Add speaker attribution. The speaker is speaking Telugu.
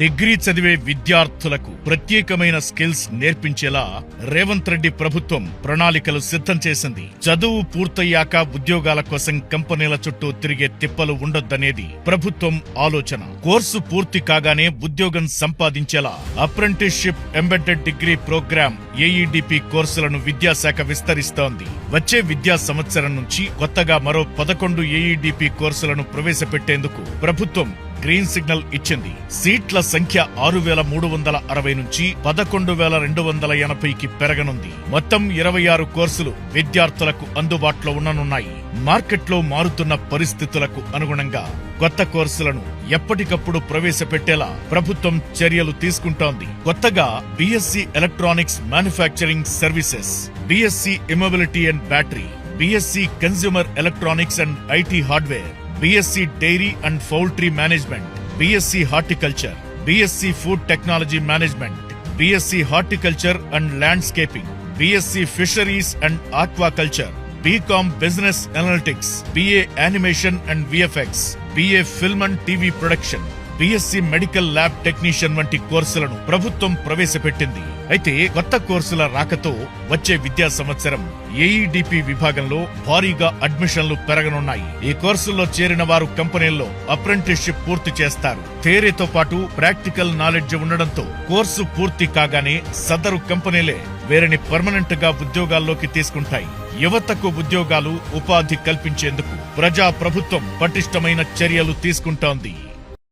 Speaker 1: డిగ్రీ చదివే విద్యార్థులకు ప్రత్యేకమైన స్కిల్స్ నేర్పించేలా రేవంత్ రెడ్డి ప్రభుత్వం ప్రణాళికలు సిద్ధం చేసింది. చదువు పూర్తయ్యాక ఉద్యోగాల కోసం కంపెనీల చుట్టూ తిరిగే తిప్పలు ఉండొద్దనేది ప్రభుత్వం ఆలోచన. కోర్సు పూర్తి కాగానే ఉద్యోగం సంపాదించేలా అప్రెంటిస్షిప్ ఎంబెడెడ్ డిగ్రీ ప్రోగ్రామ్ ఏఈడిపి కోర్సులను విద్యాశాఖ విస్తరిస్తోంది. వచ్చే విద్యా సంవత్సరం నుంచి కొత్తగా మరో 11 ఏఈడిపి కోర్సులను ప్రవేశపెట్టేందుకు ప్రభుత్వం గ్రీన్ సిగ్నల్ ఇచ్చింది. సీట్ల సంఖ్య 6,360 నుంచి 11,280కి పెరగనుంది. మొత్తం 26 కోర్సులు విద్యార్థులకు అందుబాటులో ఉండనున్నాయి. మార్కెట్లో మారుతున్న పరిస్థితులకు అనుగుణంగా కొత్త కోర్సులను ఎప్పటికప్పుడు ప్రవేశపెట్టేలా ప్రభుత్వం చర్యలు తీసుకుంటోంది. కొత్తగా BSc electronics manufacturing services, BSc e mobility and battery, BSc consumer electronics and IT hardware, BSc dairy and poultry management, BSc horticulture, BSc food technology management, BSc horticulture and landscaping, BSc fisheries and aquaculture, BCom business analytics, BA animation and VFX, BA film and TV production, BSc medical lab technician వంటి కోర్సులను ప్రభుత్వం ప్రవేశపెట్టింది. అయితే కొత్త కోర్సుల రాకతో వచ్చే విద్యా సంవత్సరం ఏఈడిపి విభాగంలో భారీగా అడ్మిషన్లు పెరగనున్నాయి. ఈ కోర్సుల్లో చేరిన వారు కంపెనీల్లో అప్రెంటిస్షిప్ పూర్తి చేస్తారు. థియరీతో పాటు ప్రాక్టికల్ నాలెడ్జ్ ఉండడంతో కోర్సు పూర్తి కాగానే సదరు కంపెనీలే వీరిని పర్మనెంట్ గా ఉద్యోగాల్లోకి తీసుకుంటాయి. యువతకు ఉద్యోగాలు, ఉపాధి కల్పించేందుకు ప్రజా ప్రభుత్వం పటిష్టమైన చర్యలు తీసుకుంటోంది.